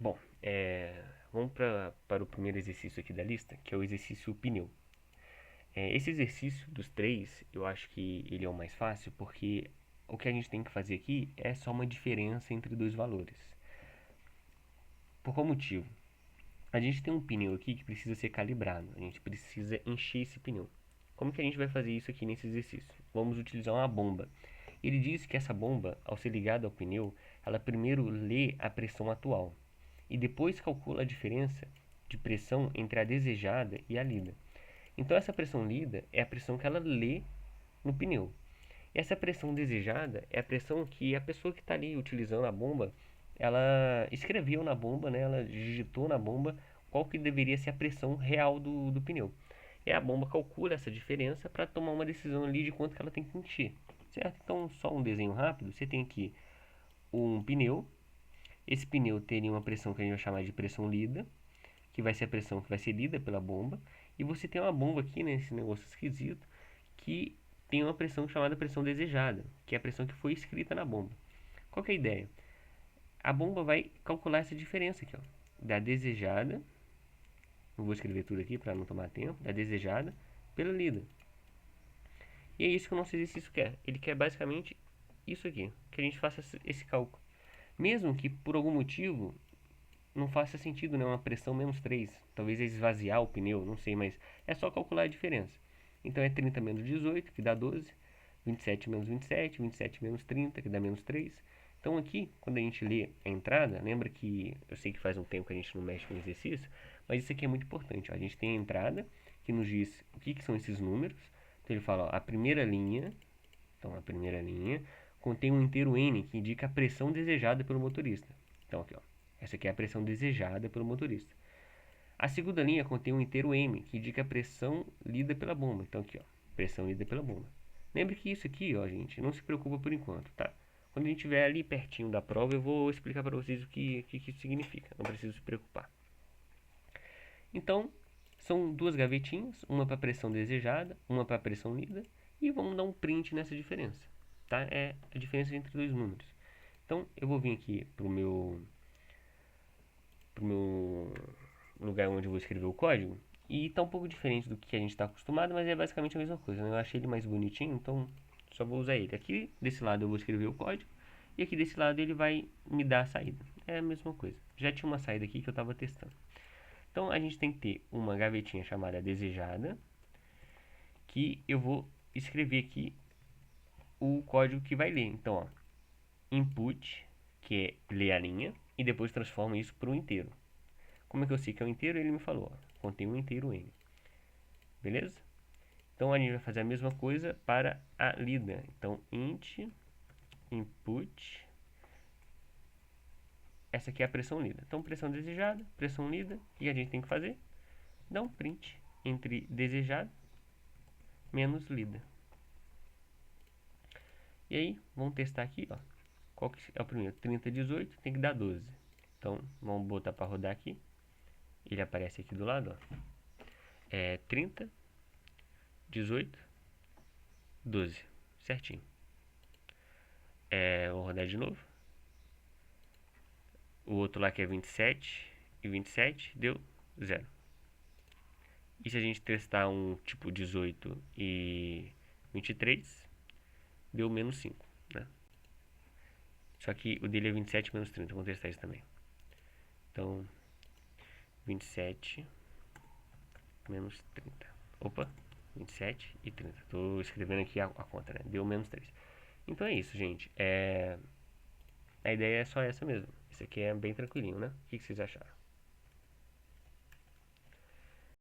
Bom, vamos para o primeiro exercício aqui da lista, que é o exercício pneu. Esse exercício dos três, eu acho que ele é o mais fácil, porque o que a gente tem que fazer aqui é só uma diferença entre dois valores. Por qual motivo? A gente tem um pneu aqui que precisa ser calibrado, a gente precisa encher esse pneu. Como que a gente vai fazer isso aqui nesse exercício? Vamos utilizar uma bomba. Ele diz que essa bomba, ao ser ligada ao pneu, ela primeiro lê a pressão atual e depois calcula a diferença de pressão entre a desejada e a lida. Então essa pressão lida é a pressão que ela lê no pneu. E essa pressão desejada é a pressão que a pessoa que está ali utilizando a bomba, ela escreveu na bomba, né? Ela digitou na bomba qual que deveria ser a pressão real do pneu. E a bomba calcula essa diferença para tomar uma decisão ali de quanto que ela tem que encher, certo? Então, só um desenho rápido, você tem aqui um pneu. Esse pneu teria uma pressão que a gente vai chamar de pressão lida, que vai ser a pressão que vai ser lida pela bomba. E você tem uma bomba aqui, nesse negócio esquisito, que tem uma pressão chamada pressão desejada, que é a pressão que foi escrita na bomba. Qual que é a ideia? A bomba vai calcular essa diferença aqui, ó, da desejada, não vou escrever tudo aqui para não tomar tempo, da desejada pela lida. E é isso que o nosso exercício quer. Ele quer basicamente isso aqui, que a gente faça esse cálculo. Mesmo que por algum motivo não faça sentido, né? Uma pressão menos 3. Talvez é esvaziar o pneu, não sei, mas é só calcular a diferença. Então é 30 menos 18, que dá 12. 27 menos 27, 27 menos 30, que dá menos 3. Então aqui, quando a gente lê a entrada, lembra que eu sei que faz um tempo que a gente não mexe com exercício, mas isso aqui é muito importante. Ó. A gente tem a entrada, que nos diz o que são esses números. Então ele fala, ó, a primeira linha, então a primeira linha contém um inteiro N, que indica a pressão desejada pelo motorista. Então aqui, ó, essa aqui é a pressão desejada pelo motorista. A segunda linha contém um inteiro M, que indica a pressão lida pela bomba. Então aqui, ó, pressão lida pela bomba. Lembre que isso aqui, ó, gente, não se preocupa por enquanto, tá? Quando a gente estiver ali pertinho da prova, eu vou explicar para vocês o que isso significa. Não preciso se preocupar. Então, são duas gavetinhas, uma para pressão desejada, uma para pressão lida, e vamos dar um print nessa diferença, tá? É a diferença entre dois números. Então, eu vou vir aqui pro meu lugar onde eu vou escrever o código, e tá um pouco diferente do que a gente está acostumado, mas é basicamente a mesma coisa, né? Eu achei ele mais bonitinho, então só vou usar ele. Aqui desse lado eu vou escrever o código, e aqui desse lado ele vai me dar a saída. É a mesma coisa. Já tinha uma saída aqui que eu estava testando. Então a gente tem que ter uma gavetinha chamada desejada, que eu vou escrever aqui o código que vai ler. Então, ó, input, que é ler a linha, e depois transforma isso para o inteiro. Como é que eu sei que é um inteiro? Ele me falou, ó, contém um inteiro N. Beleza? Então a gente vai fazer a mesma coisa para a lida. Então int input, essa aqui é a pressão lida. Então pressão desejada, pressão lida, o que a gente tem que fazer? Dar um print entre desejado menos lida. E aí, vamos testar aqui, ó. Qual que é o primeiro? 30, 18, tem que dar 12. Então, vamos botar para rodar aqui. Ele aparece aqui do lado, ó. 30, 18, 12. Certinho. Vou rodar de novo. O outro lá que é 27 e 27 deu 0. E se a gente testar um tipo 18 e 23, deu menos 5, né? Só que o dele é 27 menos 30. Vamos testar isso também. Então, 27 menos 30. Opa, 27 e 30. Estou escrevendo aqui a conta, né? Deu menos 3. Então é isso, gente. A ideia é só essa mesmo. Esse aqui é bem tranquilinho, né? O que vocês acharam?